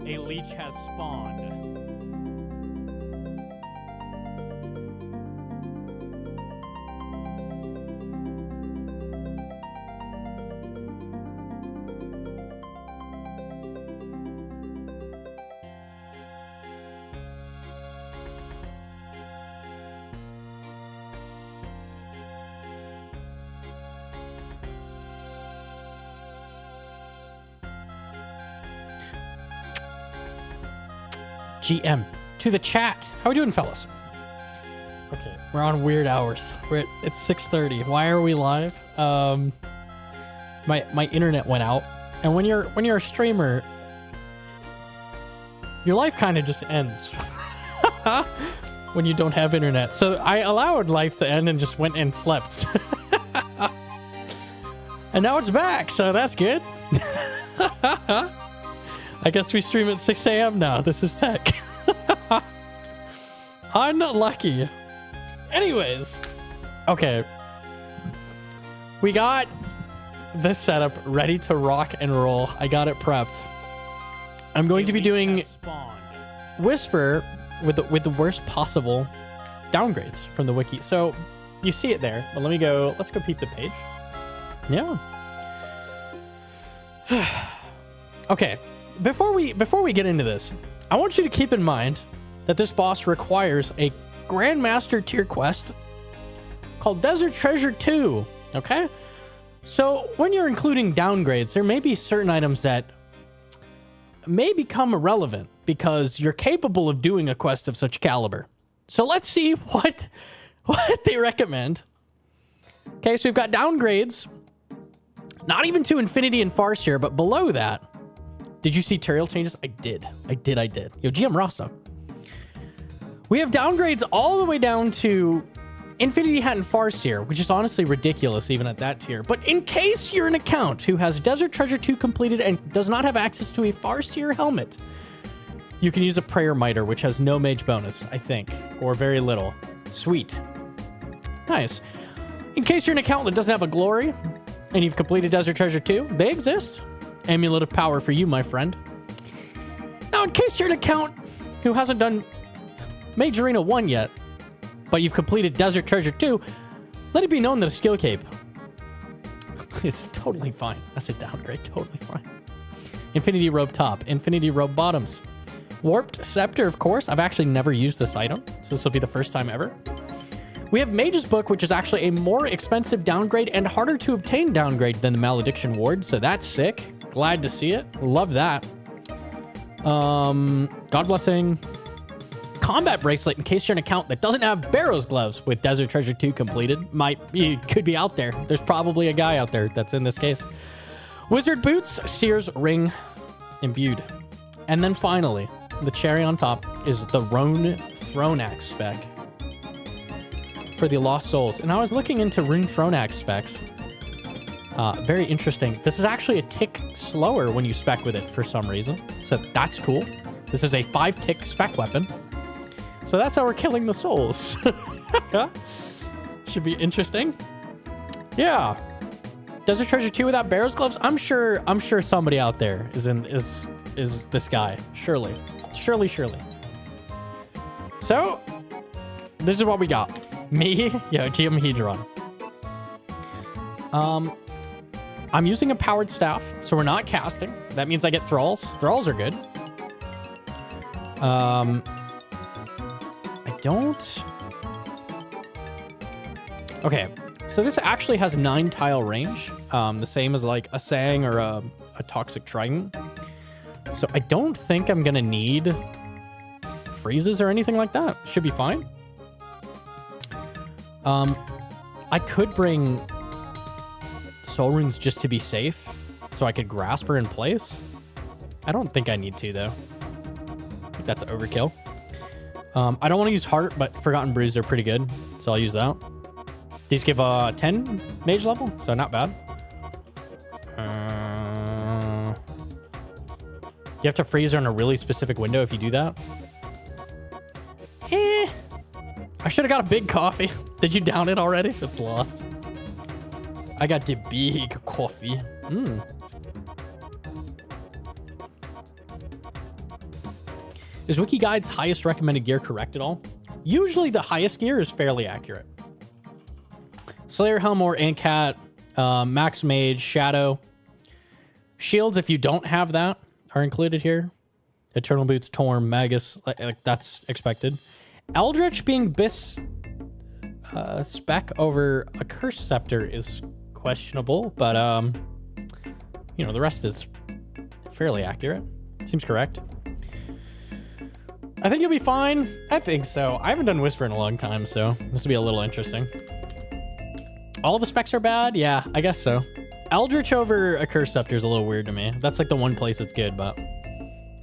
A leech has spawned. GM to the chat. How we doing, fellas? Okay, we're on weird hours. It's 6:30. Why are we live? My internet went out, and when you're a streamer, your life kind of just ends when you don't have internet. So I allowed life to end and just went and slept. And now it's back, so that's good. I guess we stream at 6 a.m. now. This is tech. I'm not lucky. Anyways. Okay. We got this setup ready to rock and roll. I got it prepped. I'm going to be doing Whisper with the worst possible downgrades from the wiki. So you see it there, but let's go peep the page. Yeah. Okay. Before we get into this, I want you to keep in mind that this boss requires a Grandmaster tier quest called Desert Treasure 2, okay? So when you're including downgrades, there may be certain items that may become irrelevant because you're capable of doing a quest of such caliber. So let's see what they recommend. Okay, so we've got downgrades, not even to Infinity and Farseer, but below that. Did you see tutorial changes? I did. Yo, GM Rostov. We have downgrades all the way down to Infinity Hat and Farseer, which is honestly ridiculous even at that tier. But in case you're an account who has Desert Treasure 2 completed and does not have access to a Farseer helmet, you can use a Prayer Miter, which has no mage bonus, I think, or very little. Sweet. Nice. In case you're an account that doesn't have a glory and you've completed Desert Treasure 2, they exist. Amulet of Power for you, my friend. Now, in case you're an account who hasn't done Mage Arena 1 yet, but you've completed Desert Treasure 2, let it be known that a skill cape is totally fine. That's a downgrade, totally fine. Infinity Robe top, Infinity Robe bottoms. Warped Scepter, of course. I've actually never used this item, so this will be the first time ever. We have Mage's Book, which is actually a more expensive downgrade and harder to obtain downgrade than the Malediction Ward, so that's sick. Glad to see it. Love that. God Blessing. Combat Bracelet, in case you're an account that doesn't have Barrow's Gloves with Desert Treasure 2 completed. Could be out there. There's probably a guy out there that's in this case. Wizard Boots, Seer's Ring imbued. And then finally, the cherry on top is the Rune Throne Axe spec for the Lost Souls. And I was looking into Rune Throne Axe specs. Very interesting. This is actually a tick slower when you spec with it for some reason. So that's cool. This is a 5-tick spec weapon. So that's how we're killing the souls. Should be interesting. Yeah. Desert Treasure 2 without Barrow's Gloves? I'm sure somebody out there is this guy. Surely. Surely. So, this is what we got. Me, GM Hedron. I'm using a powered staff, so we're not casting. That means I get thralls. Thralls are good. I don't... Okay, so this actually has 9 tile range. The same as like a Sang or a Toxic Trident. So I don't think I'm gonna need freezes or anything like that. Should be fine. I could bring Soul Runes just to be safe, so I could grasp her in place. I don't think I need to, though. I think that's overkill. I don't want to use Heart, but Forgotten Brews are pretty good, so I'll use that. These give 10 mage level, so not bad. You have to freeze her in a really specific window if you do that. I should have got a big coffee. Did you down it already? It's lost. I got the big coffee. Is Wiki Guide's highest recommended gear correct at all? Usually the highest gear is fairly accurate. Slayer Helm or Ancat, Max Mage, Shadow. Shields, if you don't have that, are included here. Eternal Boots, Torm, Magus, like that's expected. Eldritch being Bis spec over a Curse Scepter is questionable, but you know, the rest is fairly accurate. Seems correct. I think you'll be fine. I think so. I haven't done Whisper in a long time, so this will be a little interesting. All the specs are bad? Yeah, I guess so. Eldritch over a Curse Scepter is a little weird to me. That's like the one place it's good, but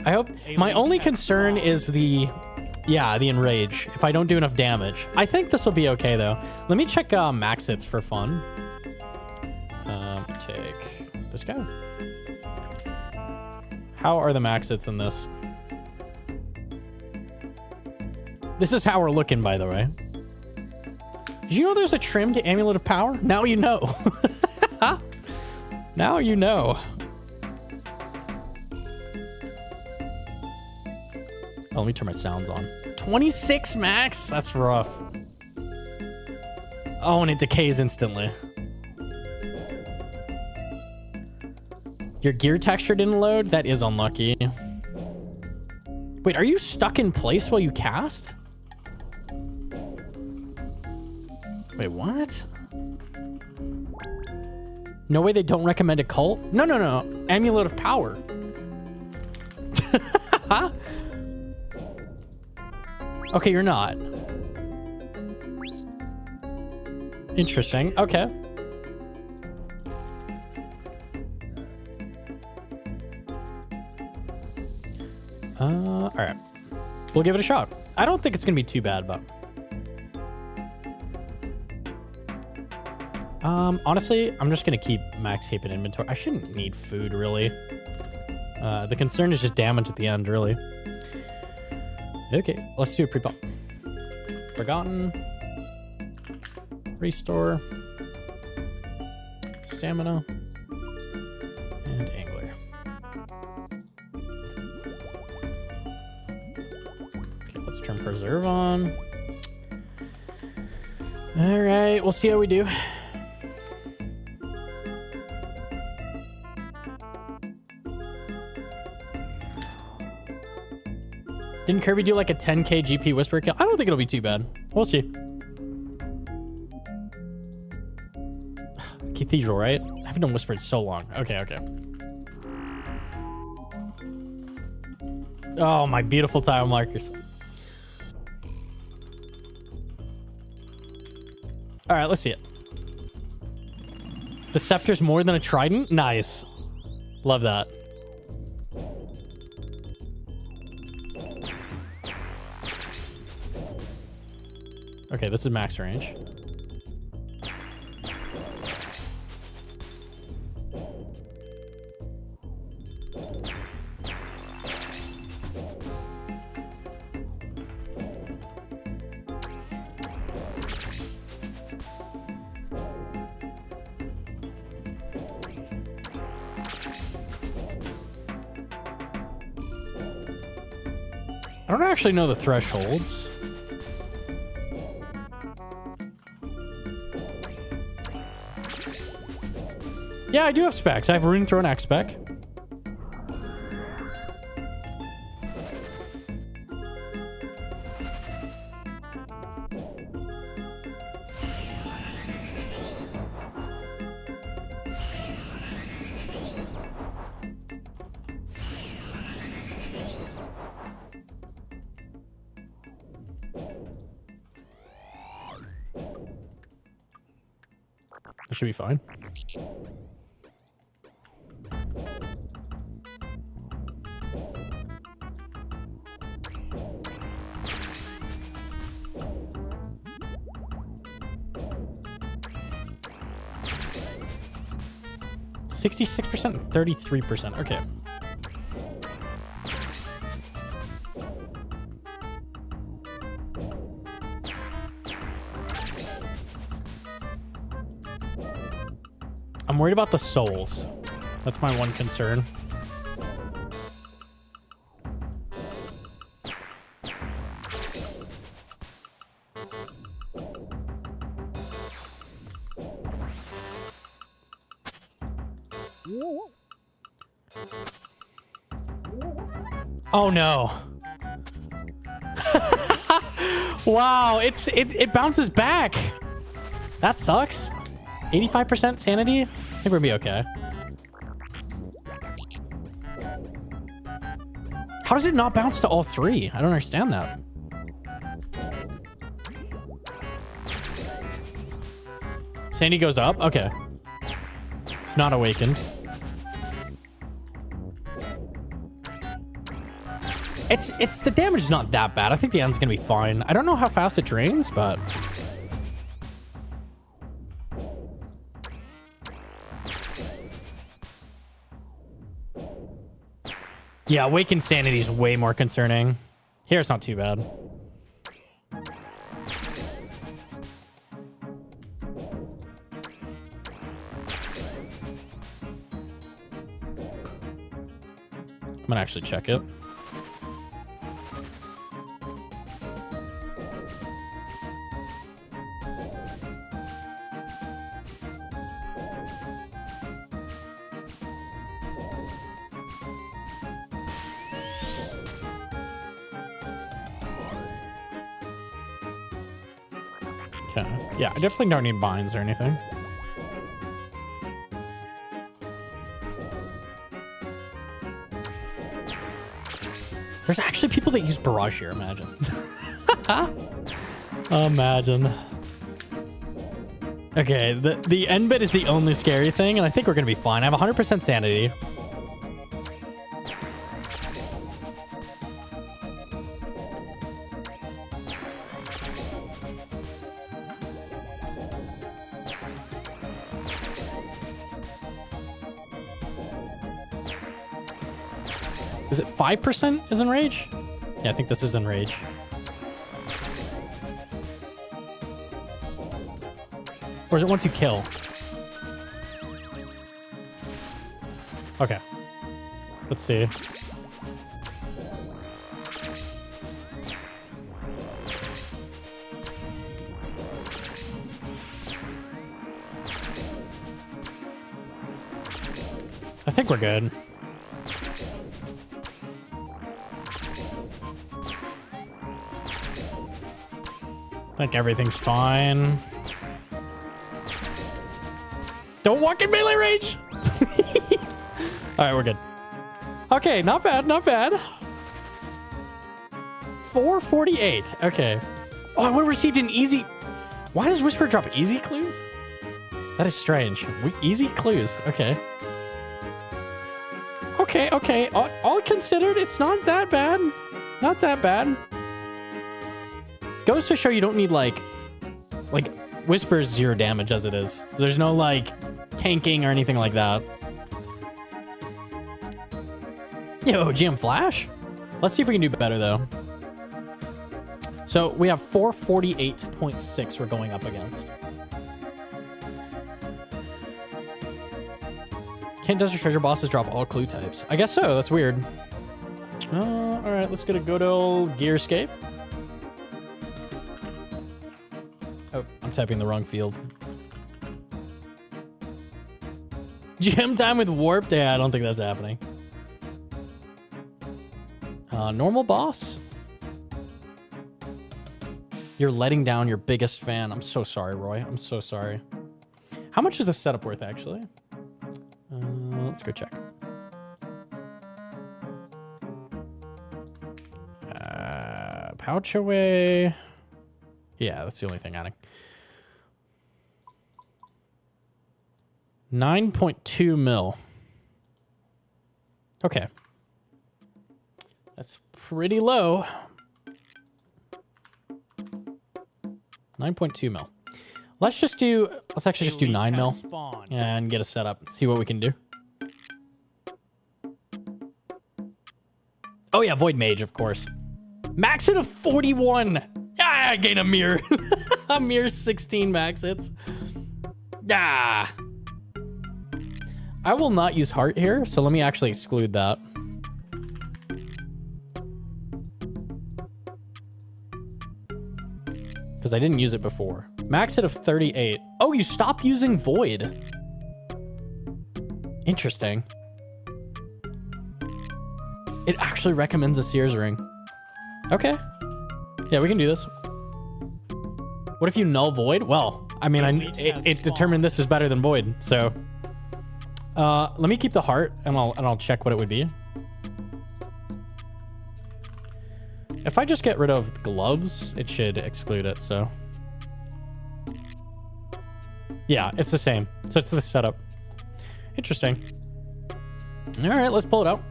I hope... My only concern is the Enrage, if I don't do enough damage. I think this will be okay, though. Let me check max hits for fun. Take this guy. How are the max hits in this? This is how we're looking, by the way. Did you know there's a trimmed Amulet of Power? Now you know. Now you know. Oh, let me turn my sounds on. 26 max? That's rough. Oh, and it decays instantly. Your gear texture didn't load? That is unlucky. Wait, are you stuck in place while you cast? Wait, what? No way they don't recommend a cult? No, no, no. Amulet of Power. Okay, you're not. Interesting. Okay. All right. We'll give it a shot. I don't think it's gonna be too bad, but honestly, I'm just gonna keep max heap in inventory. I shouldn't need food really. The concern is just damage at the end, really. Okay, let's do a pre-pop. Forgotten. Restore. Stamina. And Angler. Okay, let's turn Preserve on. All right, we'll see how we do. Didn't Kirby do like a 10k GP Whisper kill? I don't think it'll be too bad. We'll see. Cathedral, right? I haven't done Whisper in so long. Okay, okay. Oh, my beautiful tile markers. All right, let's see it. The Scepter's more than a Trident? Nice. Love that. Okay, this is max range. I don't actually know the thresholds. Yeah, I do have specs. I have Rune Throne X spec. That should be fine. $66% and 33%. Okay. I'm worried about the souls. That's my one concern. Oh no. Wow, it bounces back. That sucks. 85% sanity? I think we'll be okay. How does it not bounce to all three? I don't understand that. Sandy goes up? Okay. It's not awakened. It's the damage is not that bad. I think the end's gonna be fine. I don't know how fast it drains, but yeah, awakened sanity is way more concerning. Here it's not too bad. I'm gonna actually check it. Okay. Yeah, I definitely don't need binds or anything. There's actually people that use barrage here, imagine. Imagine. Okay, the end bit is the only scary thing, and I think we're gonna be fine. I have 100% sanity. Is it 5% is enrage? Yeah, I think this is enrage. Or is it once you kill? Okay. Let's see. I think we're good. I think everything's fine. Don't walk in melee range! Alright, we're good. Okay, not bad, not bad. 448. Okay. Oh, I would have received an easy... Why does Whisper drop easy clues? That is strange. Easy clues. Okay. Okay, okay. All considered, it's not that bad. Not that bad. Goes to show you don't need like Whisper's 0 damage as it is. So there's no like tanking or anything like that. Yo, GM Flash? Let's see if we can do better though. So we have 448.6 we're going up against. Can't Desert Treasure bosses drop all clue types? I guess so. That's weird. All right, let's get a good old Gearscape. Oh, I'm typing the wrong field. Gym time with Warped? Yeah, I don't think that's happening. Normal boss? You're letting down your biggest fan. I'm so sorry, Roy. I'm so sorry. How much is this setup worth, actually? Let's go check. Pouch away. Yeah, that's the only thing adding. 9.2 mil. Okay. That's pretty low. 9.2 mil. Let's actually just do 9 mil and get a setup. See what we can do. Oh yeah, Void Mage, of course. Max hit of 41. Ah, I gain a mirror. A mere 16 max hits. Ah. I will not use heart here, so let me actually exclude that. Because I didn't use it before. Max hit of 38. Oh, you stop using Void. Interesting. It actually recommends a Sears ring. Okay. Yeah, we can do this. What if you null void? Well, I mean, it determined this is better than void, so. Let me keep the heart, and I'll check what it would be. If I just get rid of gloves, it should exclude it, so. Yeah, it's the same. So it's the setup. Interesting. All right, let's pull it out.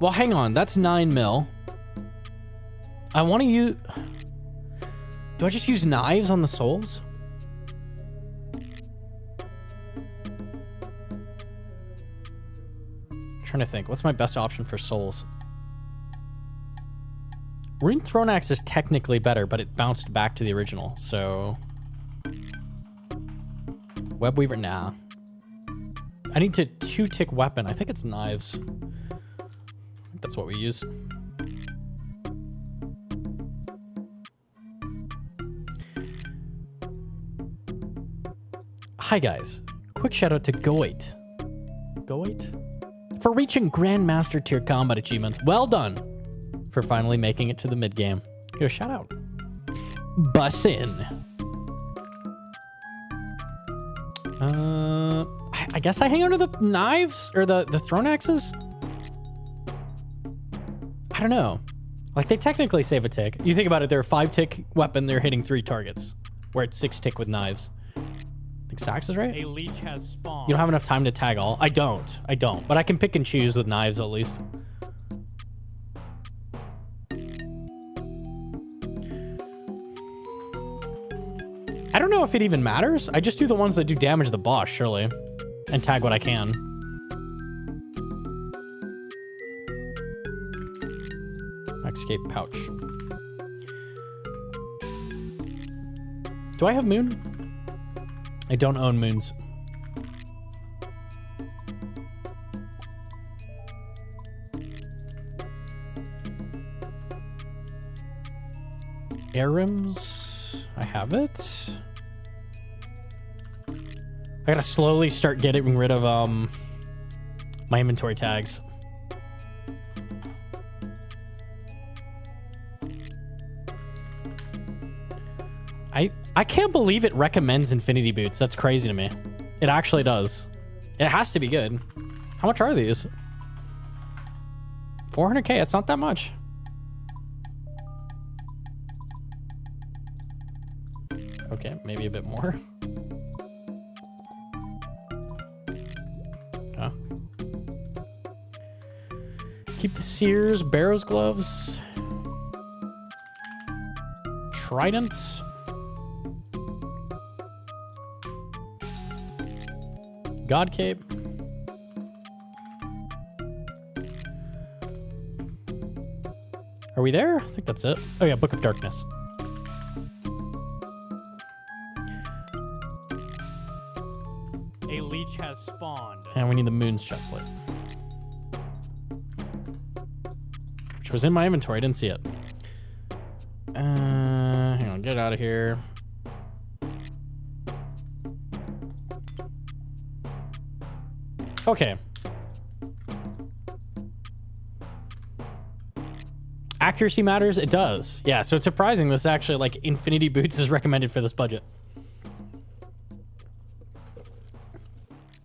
Well, hang on. That's 9 mil. I want to use... Do I just use knives on the soles? I'm trying to think. What's my best option for soles? Rune Throne Axe is technically better, but it bounced back to the original, so... Web Weaver, nah. I need to 2-tick weapon. I think it's knives. I think that's what we use. Hi guys. Quick shout out to Goit. Goit? For reaching Grandmaster tier combat achievements. Well done. For finally making it to the mid game. Go shout out. Bus in. I guess I hang on to the knives or the throne axes. I don't know. Like they technically save a tick. You think about it, they're a 5-tick weapon. They're hitting 3 targets, where it's 6-tick with knives. I think Sax is right. A leech has spawned. You don't have enough time to tag all. I don't. But I can pick and choose with knives at least. I don't know if it even matters. I just do the ones that do damage to the boss, surely. And tag what I can. Escape pouch. Do I have moon? I don't own moons. Arims. I have it. I gotta slowly start getting rid of my inventory tags. I can't believe it recommends infinity boots. That's crazy to me. It actually does. It has to be good. How much are these? 400k. It's not that much. Okay, maybe a bit more. Oh. Keep the Sears Barrows gloves. Trident. God Cape. Are we there? I think that's it. Oh yeah, Book of Darkness. A leech has spawned. And we need the Moon's chestplate. Which was in my inventory. I didn't see it. Hang on, get out of here. Okay. Accuracy matters? It does. Yeah, so it's surprising this actually, like, Infinity Boots is recommended for this budget.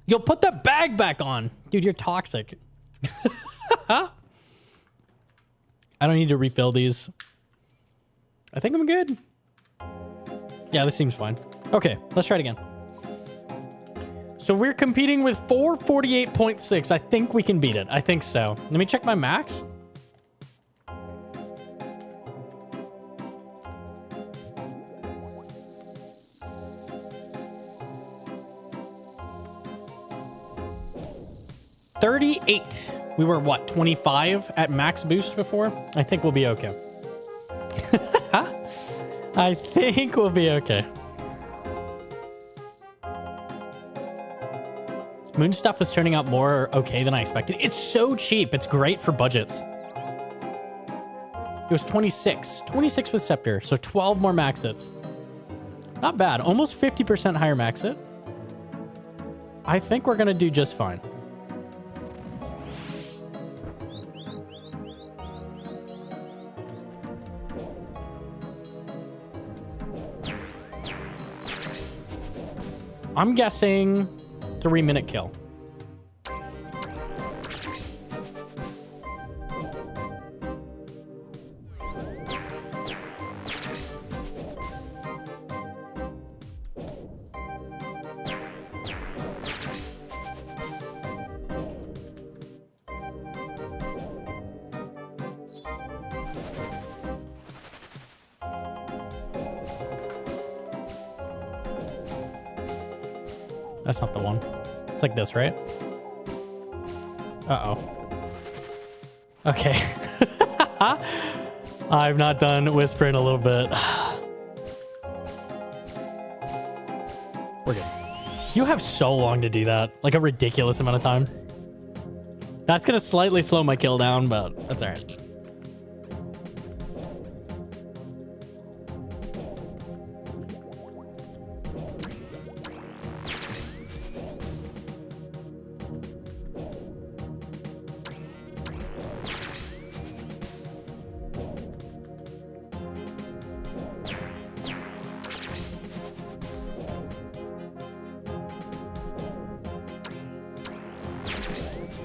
Yo, put that bag back on. Dude, you're toxic. I don't need to refill these. I think I'm good. Yeah, this seems fine. Okay, let's try it again. So we're competing with 448.6. I think we can beat it. I think so. Let me check my max. $38. We were, what, 25 at max boost before? I think we'll be okay. I think we'll be okay. Moon stuff is turning out more okay than I expected. It's so cheap. It's great for budgets. It was 26. 26 with Scepter, so 12 more max hits. Not bad. Almost 50% higher max hit. I think we're gonna do just fine. I'm guessing 3-minute kill. That's not the one. It's like this, right? Uh-oh. Okay. I've not done Whisper in a little bit. We're good. You have so long to do that. Like a ridiculous amount of time. That's going to slightly slow my kill down, but that's all right.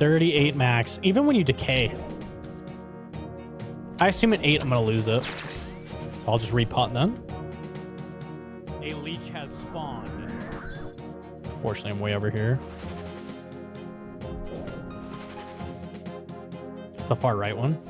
$38 max. Even when you decay. I assume at 8 I'm going to lose it. So I'll just repot then. A leech has spawned. Fortunately, I'm way over here. It's the far right one.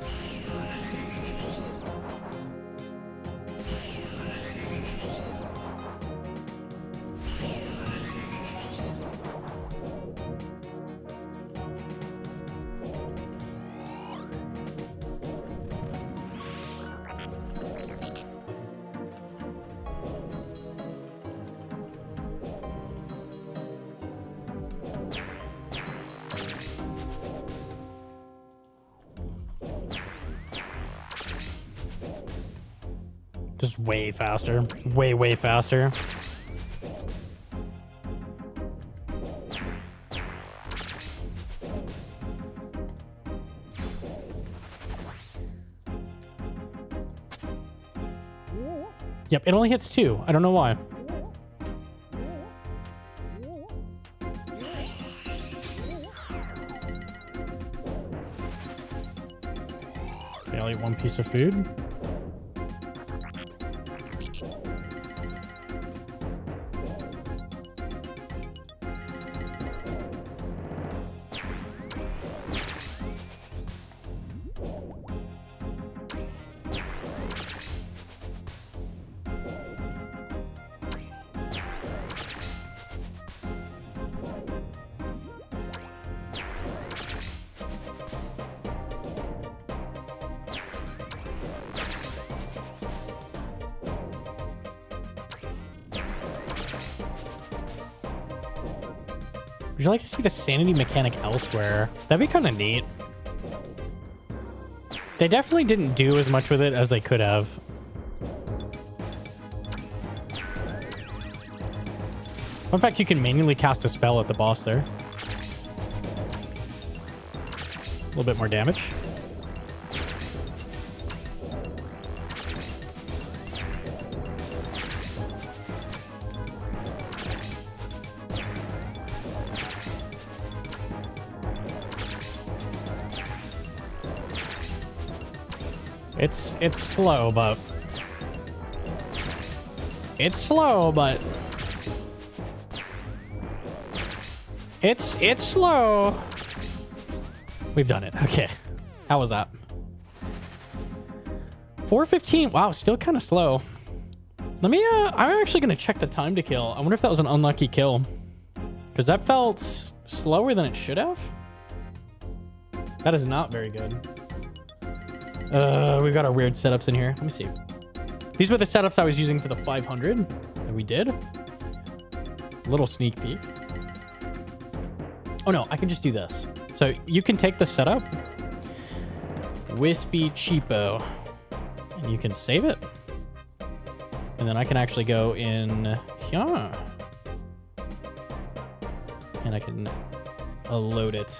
Just way faster. Way faster. Yep, it only hits 2. I don't know why. Okay, I'll eat 1 piece of food. Would you like to see the sanity mechanic elsewhere? That'd be kind of neat. They definitely didn't do as much with it as they could have. In fact, you can manually cast a spell at the boss there. A little bit more damage. It's slow, but it's slow, but it's slow. We've done it. Okay. How was that? 4:15. Wow, still kind of slow. Let me I'm actually going to check the time to kill. I wonder if that was an unlucky kill, because that felt slower than it should have. That is not very good. We've got our weird setups in here. Let me see. These were the setups I was using for the 500 that we did. Little sneak peek. Oh no, I can just do this. So you can take the setup, Wispy Cheapo, and you can save it. And then I can actually go in here. and I can load it.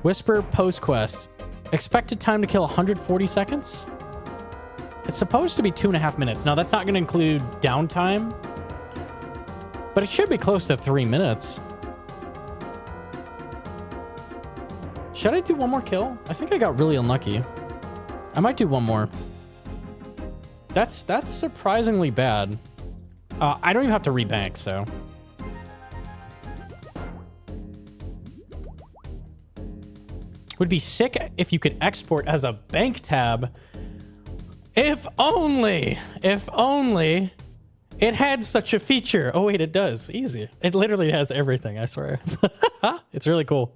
Whisper post quest. Expected time to kill 140 seconds. It's supposed to be 2.5 minutes. Now that's not going to include downtime, but it should be close to 3 minutes. Should I do one more kill? I think I got really unlucky. I might do one more. That's surprisingly bad. I don't even have to rebank, so. Would be sick if you could export as a bank tab. If only it had such a feature. Oh wait, it does. Easy. It literally has everything, I swear. It's really cool.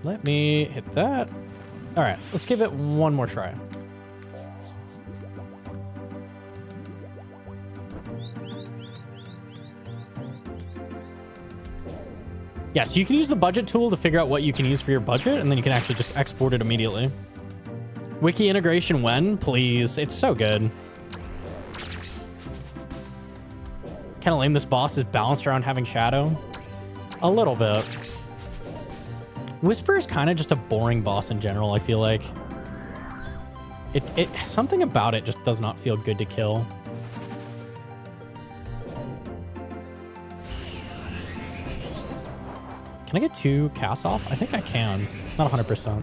Let me hit that. All right, let's give it one more try. Yeah, so you can use the budget tool to figure out what you can use for your budget, and then you can actually just export it immediately. Wiki integration when? Please. It's so good. Kind of lame this boss is balanced around having shadow. A little bit. Whisper is kind of just a boring boss in general, I feel like. Something about it just does not feel good to kill. Can I get 2 casts off? I think I can. Not 100%.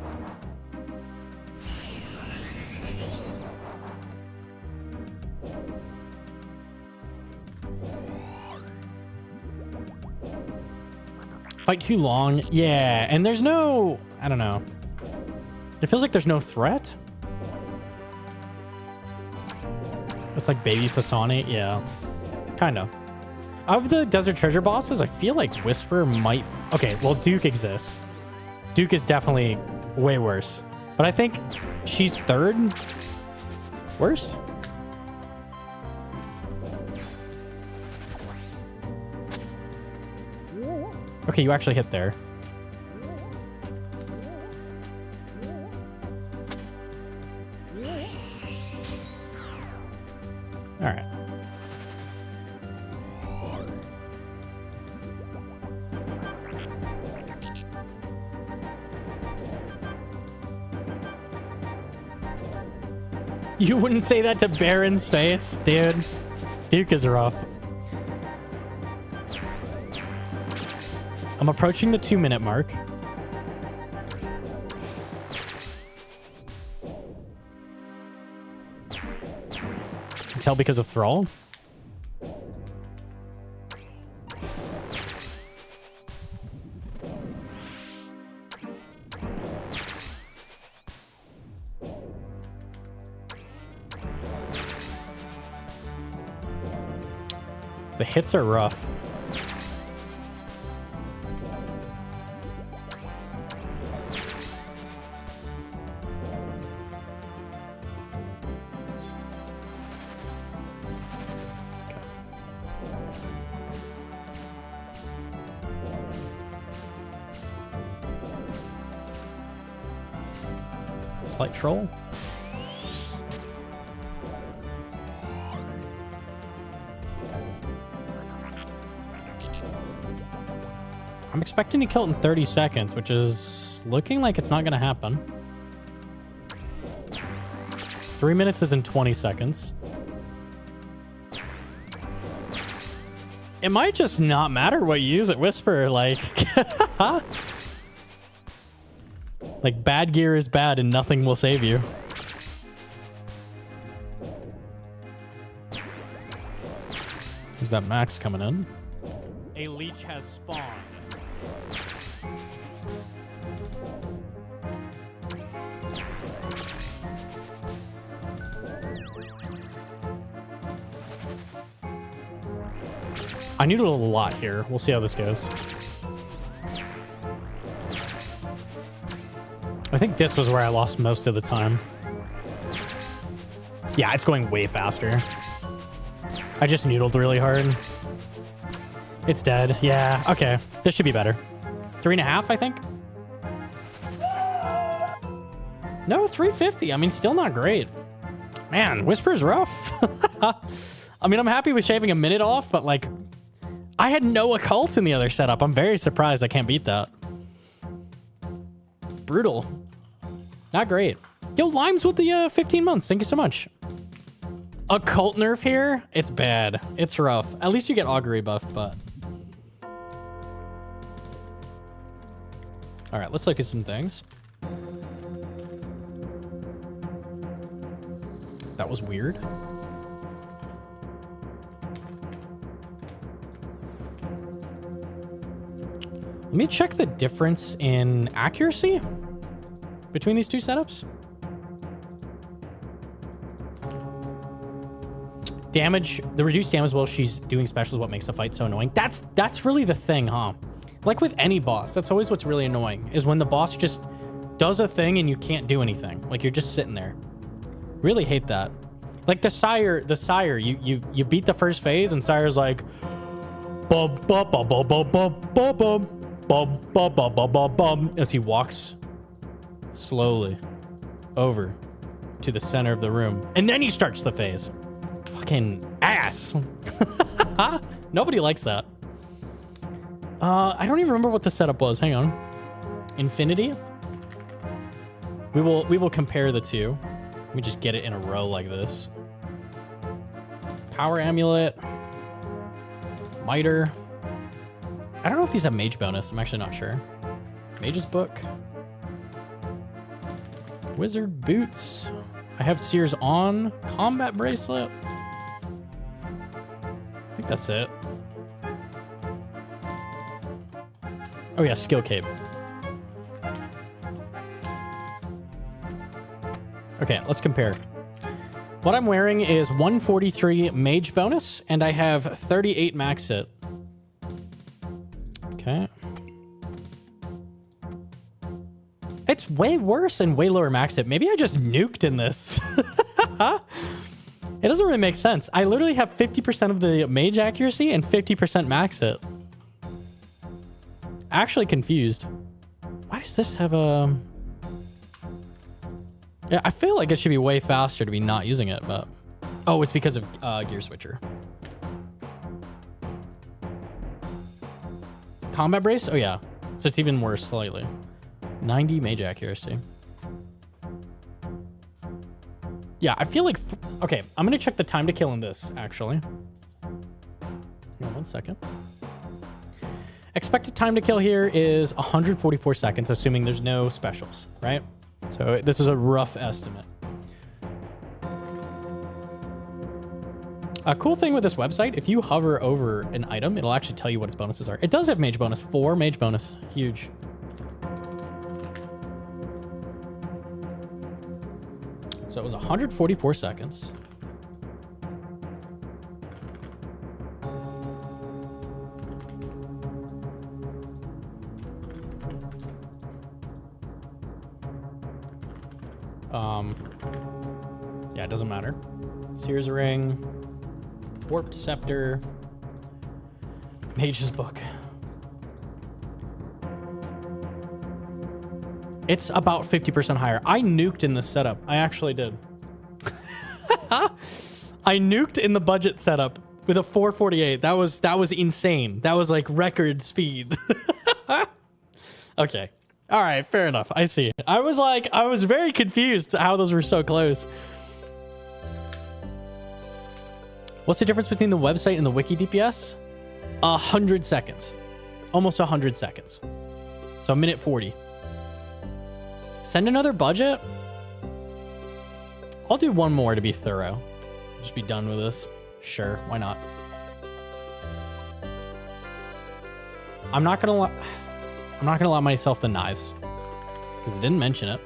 Fight too long? Yeah, and there's no... I don't know. It feels like there's no threat. It's like Baby Fasani. Yeah, kind of. Of the Desert Treasure bosses, I feel like Whisper might... Okay, well, Duke exists. Duke is definitely way worse. But I think she's third worst. Okay, you actually hit there. All right. You wouldn't say that to Baron's face, dude. Duke is rough. I'm approaching the 2-minute mark. Can tell because of Thrall. The hits are rough. Slight troll. I'm expecting to kill it in 30 seconds, which is looking like it's not going to happen. 3 minutes is in 20 seconds. It might just not matter what you use at Whisper, like... Like, bad gear is bad and nothing will save you. Who's that Max coming in? A leech has spawned. I noodled a lot here. We'll see how this goes. I think this was where I lost most of the time. Yeah, it's going way faster. I just noodled really hard. It's dead. Yeah, okay. This should be better. 3.5, I think. No, 350. I mean, still not great. Man, Whisper's rough. I mean, I'm happy with shaving a minute off, but like, I had no occult in the other setup. I'm very surprised I can't beat that. Brutal. Not great. Yo, Limes with the 15 months. Thank you so much. Occult nerf here? It's bad. It's rough. At least you get augury buff, but... All right, let's look at some things. That was weird. Let me check the difference in accuracy between these two setups. Damage, the reduced damage while she's doing specials is what makes the fight so annoying. That's really the thing, huh? Like with any boss, that's always what's really annoying, is when the boss just does a thing and you can't do anything. Like you're just sitting there. Really hate that. Like the Sire, you beat the first phase and Sire's like bum bum bum bum bum bum bum bum bum bum bum bum bum bum as he walks slowly over to the center of the room. And then he starts the phase. Fucking ass. Nobody likes that. I don't even remember what the setup was. Hang on. Infinity. We will compare the two. Let me just get it in a row like this. Power Amulet. Miter. I don't know if these have mage bonus. I'm actually not sure. Mage's Book. Wizard Boots. I have Sears on. Combat Bracelet. I think that's it. Oh yeah, Skill Cape. Okay, let's compare. What I'm wearing is 143 mage bonus, and I have 38 max hit. Okay. It's way worse and way lower max hit. Maybe I just nuked in this. It doesn't really make sense. I literally have 50% of the mage accuracy and 50% max hit. Actually confused. Why does this have a... Yeah, I feel like it should be way faster to be not using it, but... Oh, it's because of Gear Switcher. Combat Brace? Oh, yeah. So it's even worse slightly. 90 mage accuracy. Yeah, I feel like... Okay, I'm going to check the time to kill in this, actually. Hang on 1 second. Expected time to kill here is 144 seconds, assuming there's no specials, right? So this is a rough estimate. A cool thing with this website, if you hover over an item, it'll actually tell you what its bonuses are. It does have mage bonus, 4 mage bonus, huge. So it was 144 seconds. Yeah, it doesn't matter. Sears Ring, Warped Scepter, Mage's Book. It's about 50% higher. I nuked in this setup. I actually did. I nuked in the budget setup with a 448. That was insane. That was like record speed. Okay. All right, fair enough. I see. I was very confused how those were so close. What's the difference between the website and the wiki DPS? 100 seconds. Almost 100 seconds. So a minute 40. Send another budget? I'll do one more to be thorough. Just be done with this. Sure, why not? I'm not gonna allow myself the knives because I didn't mention it.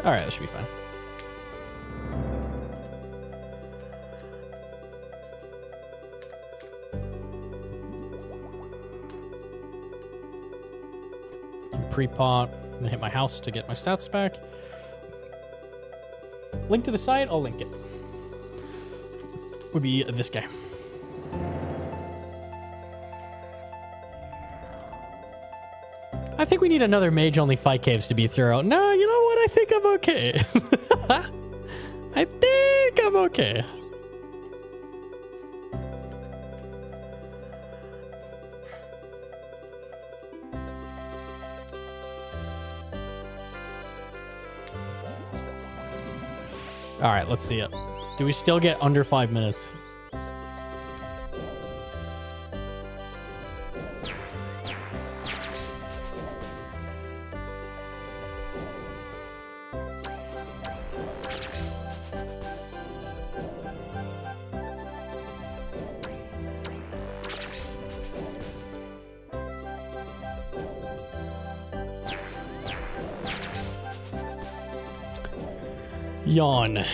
All right, that should be fine. Pre-pot. I'm gonna hit my house to get my stats back. Link to the site, I'll link it. Would be this guy. I think we need another mage-only fight caves to be thorough. No, you know what? I think I'm okay. I think I'm okay. All right, let's see it. Do we still get under 5 minutes? Yawn. What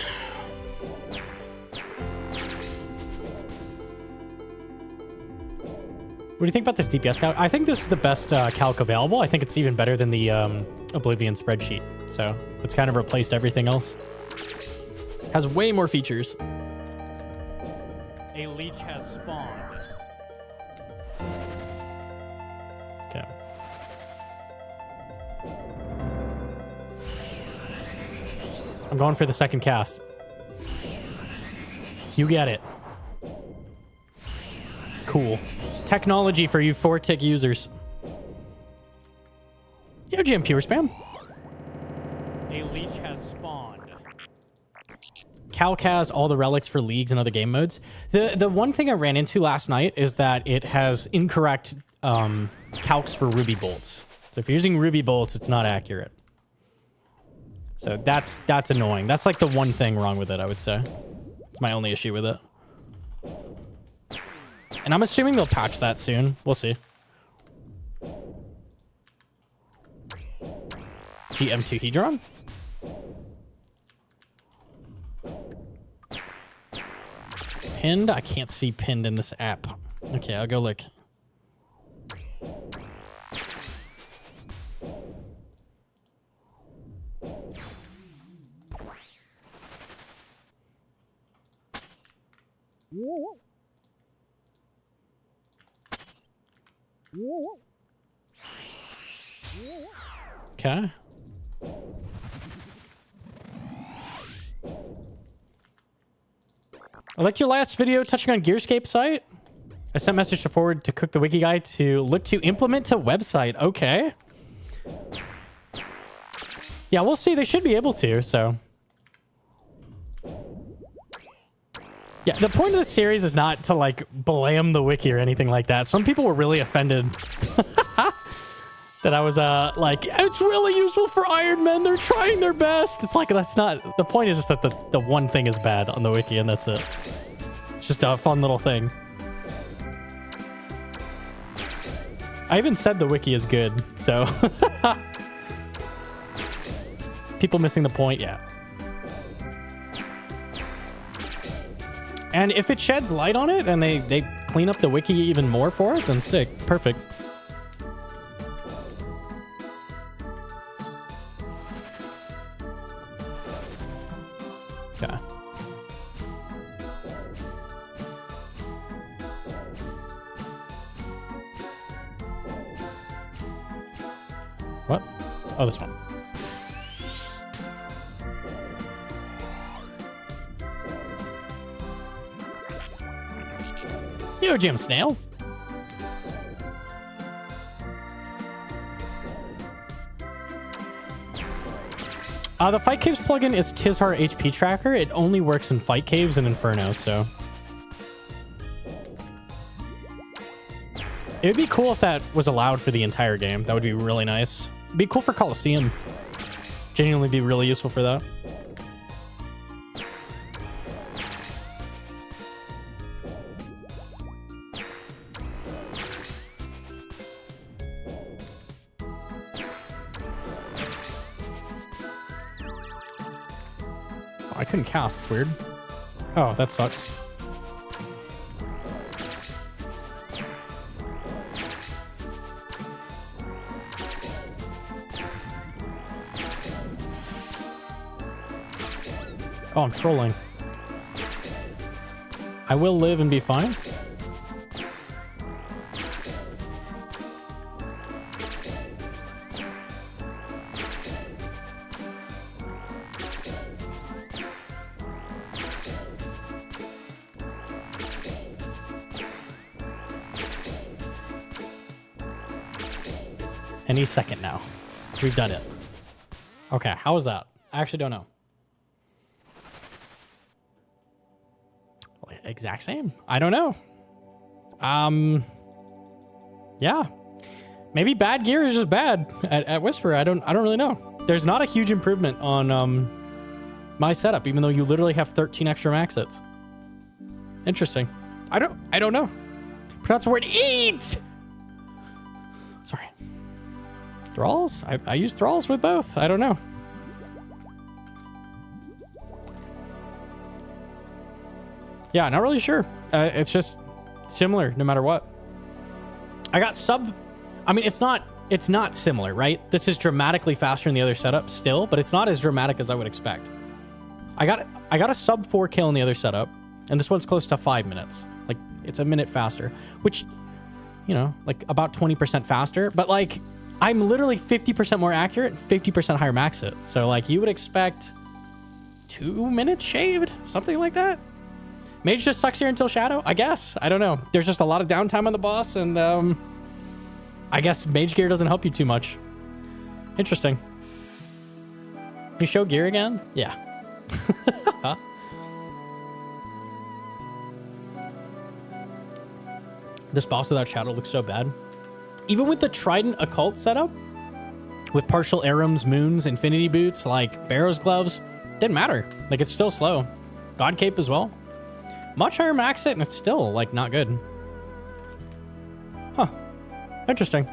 do you think about this DPS calc? I think this is the best calc available. I think it's even better than the Oblivion spreadsheet. So it's kind of replaced everything else. Has way more features. A leech has spawned. Okay. I'm going for the second cast. You get it. Cool. Technology for you 4-tick users. Yo, GMP or spam. A leech has spawned. Calc has all the relics for leagues and other game modes. The one thing I ran into last night is that it has incorrect calcs for ruby bolts. So if you're using ruby bolts, it's not accurate. So that's annoying. That's like the one thing wrong with it, I would say. It's my only issue with it. And I'm assuming they'll patch that soon. We'll see. GM2 Hedron? Pinned? I can't see pinned in this app. Okay, I'll go look. Okay. I liked your last video touching on Gearscape site. I sent message to forward to Cook the Wiki guy to look to implement to website. Okay. Yeah, we'll see. They should be able to, so. Yeah, the point of the series is not to, like, blame the wiki or anything like that. Some people were really offended that I was, like, it's really useful for Iron Men. They're trying their best. It's like, that's not... The point is just that the one thing is bad on the wiki, and that's it. It's just a fun little thing. I even said the wiki is good, so... People missing the point, yeah. And if it sheds light on it and they clean up the wiki even more for it, then sick. Perfect. Okay. What? Oh, this one. Yo, Jim Snail. The Fight Caves plugin is Tizhar HP Tracker. It only works in Fight Caves and Inferno, so... It would be cool if that was allowed for the entire game. That would be really nice. It'd be cool for Coliseum. Genuinely be really useful for that. I couldn't cast. It's weird. Oh, that sucks. Oh, I'm trolling. I will live and be fine. Any second now. We've done it. Okay, how was that? I actually don't know. Exact same. I don't know. Yeah. Maybe bad gear is just bad at Whisper. I don't really know. There's not a huge improvement on my setup, even though you literally have 13 extra max hits. Interesting. I don't know. Pronounce the word eat. Sorry. Thralls? I use thralls with both. I don't know. Yeah, not really sure. It's just similar no matter what. I got sub... I mean, it's not similar, right? This is dramatically faster than the other setup still, but it's not as dramatic as I would expect. I got a sub 4 kill in the other setup, and this one's close to 5 minutes. Like, it's a minute faster, which, you know, like about 20% faster, but like, I'm literally 50% more accurate, 50% higher max hit. So like, you would expect 2 minutes shaved, something like that. Mage just sucks here until Shadow, I guess. I don't know. There's just a lot of downtime on the boss, and I guess mage gear doesn't help you too much. Interesting. You show gear again? Yeah. Huh? This boss without Shadow looks so bad. Even with the Trident Occult setup, with partial Arums, Moons, Infinity Boots, like Barrow's Gloves, didn't matter. Like, it's still slow. God Cape as well. Much higher max hit, and it's still, like, not good. Huh. Interesting.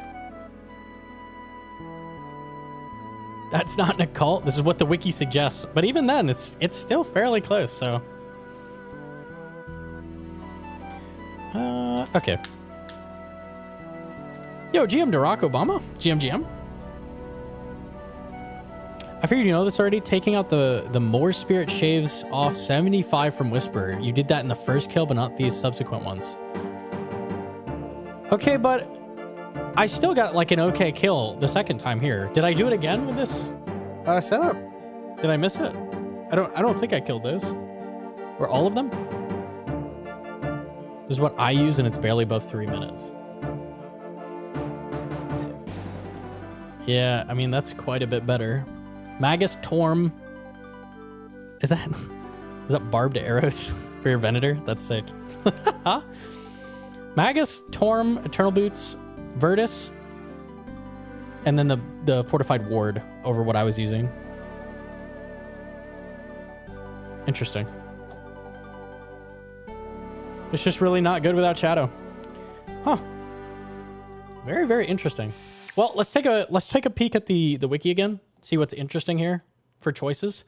That's not an occult. This is what the wiki suggests. But even then, it's still fairly close, so... okay. Yo, GM Barack Obama? GM? I figured you know this already. Taking out the Moor Spirit shaves off 75 from Whisper. You did that in the first kill, but not these subsequent ones. Okay, but I still got like an okay kill the second time here. Did I do it again with this setup? Did I miss it? I don't think I killed those. Or all of them? This is what I use, and it's barely above 3 minutes. Yeah, I mean, that's quite a bit better. Magus Torm. Is that barbed arrows for your Venator? That's sick. Huh? Magus, Torm, Eternal Boots, Virtus, and then the Fortified Ward over what I was using. Interesting. It's just really not good without Shadow. Huh. Very, very interesting. Well, let's take a peek at the wiki again. See what's interesting here for choices.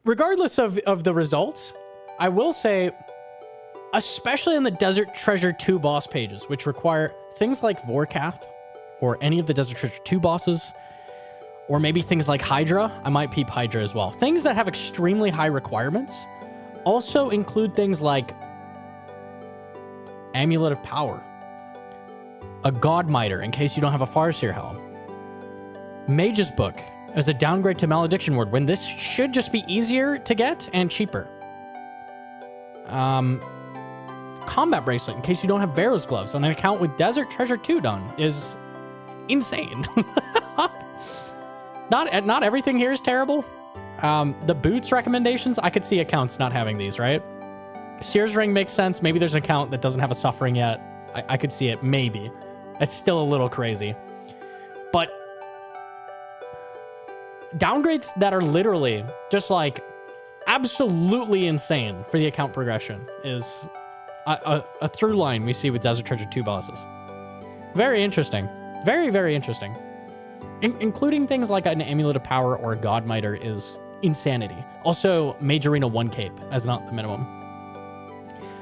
Regardless of the results, I will say, especially in the Desert Treasure 2 boss pages, which require things like Vorkath, or any of the Desert Treasure 2 bosses, or maybe things like Hydra. I might peep Hydra as well. Things that have extremely high requirements also include things like Amulet of Power, a God Miter in case you don't have a Farseer Helm, Mage's Book as a downgrade to Malediction Ward when this should just be easier to get and cheaper. Combat Bracelet in case you don't have Barrow's Gloves on an account with Desert Treasure 2 done is insane. Not everything here is terrible. The boots recommendations, I could see accounts not having these, right? Sears Ring makes sense. Maybe there's an account that doesn't have a Suffering yet. I could see it, maybe. It's still a little crazy. But downgrades that are literally just like absolutely insane for the account progression is a through line we see with Desert Treasure 2 bosses. Very interesting. Very, very interesting. Including things like an Amulet of Power or a God Miter is insanity. Also, Mage Arena 1 cape as not the minimum.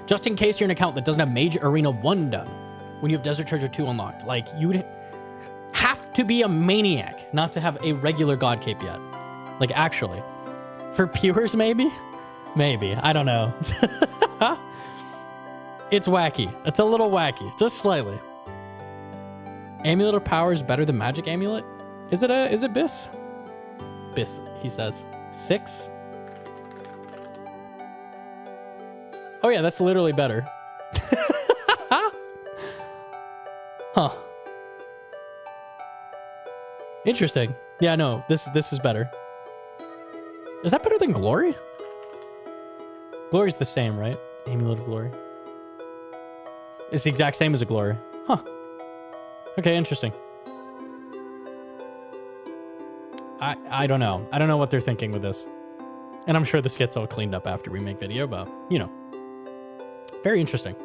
Just in case you're an account that doesn't have Mage Arena 1 done when you have Desert Treasure 2 unlocked. Like, you would have to be a maniac not to have a regular God cape yet. Like, actually. For Pewers, maybe? Maybe. I don't know. It's wacky. It's a little wacky. Just slightly. Amulet of Power is better than Magic Amulet? Is it Biss? Biss, he says. 6? Oh yeah, that's literally better. Huh. Interesting. Yeah, no, this is better. Is that better than Glory? Glory's the same, right? Amulet of Glory. It's the exact same as a Glory. Huh. Okay, interesting. I don't know. I don't know what they're thinking with this. And I'm sure this gets all cleaned up after we make video, but, you know. Very interesting.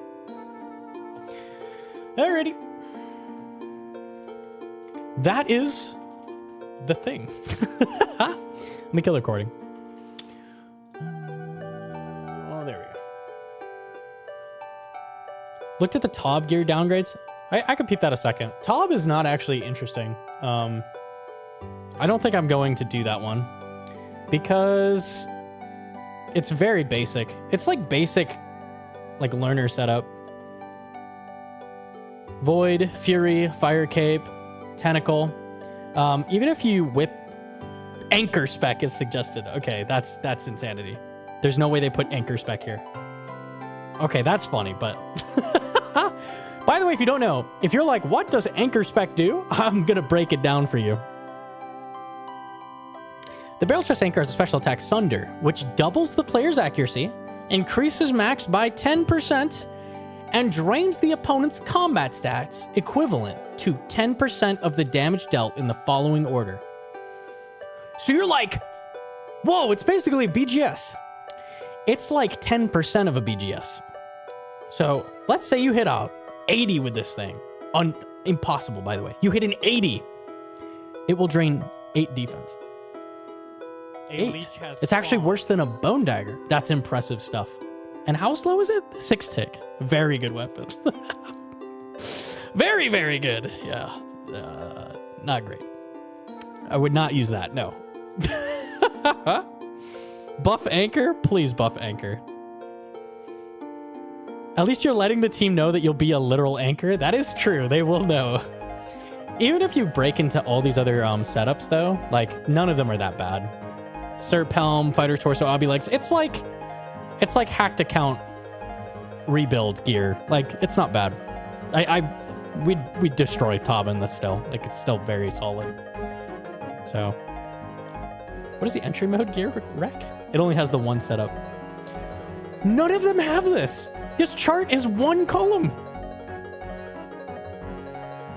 Alrighty. That is the thing. Let me kill the recording. Oh, there we go. Looked at the Tob gear downgrades. I could peep that a second. Tob is not actually interesting. I don't think I'm going to do that one because it's very basic. It's like basic, like learner setup. Void, Fury, Fire Cape, Tentacle. Even if you whip Anchor Spec is suggested. Okay, that's insanity. There's no way they put Anchor Spec here. Okay, that's funny, but... By the way, if you don't know, if you're like, what does Anchor Spec do? I'm going to break it down for you. The Barrel Chest Anchor has a special attack, Sunder, which doubles the player's accuracy, increases max by 10%, and drains the opponent's combat stats equivalent to 10% of the damage dealt in the following order. So you're like, whoa, it's basically a BGS. It's like 10% of a BGS. So let's say you hit a 80 with this thing. Impossible, by the way. You hit an 80. It will drain 8 defense. 8. It's actually worse than a Bone Dagger. That's impressive stuff. And how slow is it? 6 tick. Very good weapon. Very, very good. Yeah. Not great. I would not use that. No. Buff Anchor? Please buff Anchor. At least you're letting the team know that you'll be a literal anchor. That is true. They will know. Even if you break into all these other setups, though, like, none of them are that bad. Serp Helm, Fighter's Torso, Obby Legs. It's like hacked account rebuild gear. Like, it's not bad. We destroy Tob in this still. Like, it's still very solid. So, what is the entry mode gear rec? It only has the one setup. None of them have this. This chart is one column.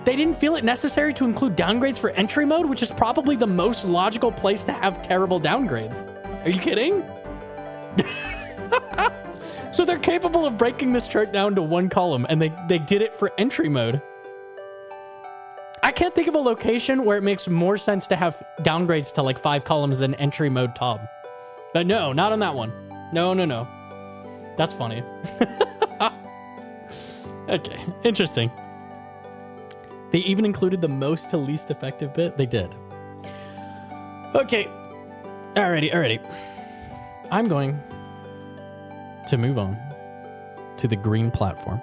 They didn't feel it necessary to include downgrades for entry mode, which is probably the most logical place to have terrible downgrades. Are you kidding? So they're capable of breaking this chart down to one column, and they did it for entry mode. I can't think of a location where it makes more sense to have downgrades to like 5 columns than entry mode Tob. But no, not on that one. No. That's funny. Okay, interesting. They even included the most to least effective bit. They did. Okay. Alrighty. I'm going to move on to the green platform.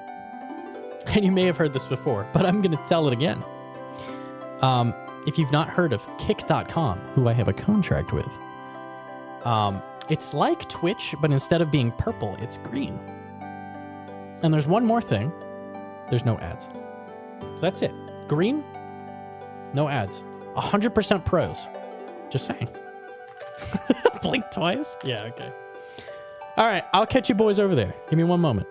And you may have heard this before, but I'm going to tell it again. If you've not heard of Kick.com, who I have a contract with, it's like Twitch, but instead of being purple, it's green. And there's one more thing. There's no ads. So that's it. Green, no ads. 100% pros. Just saying. Blink twice? Yeah, okay. All right, I'll catch you boys over there. Give me one moment.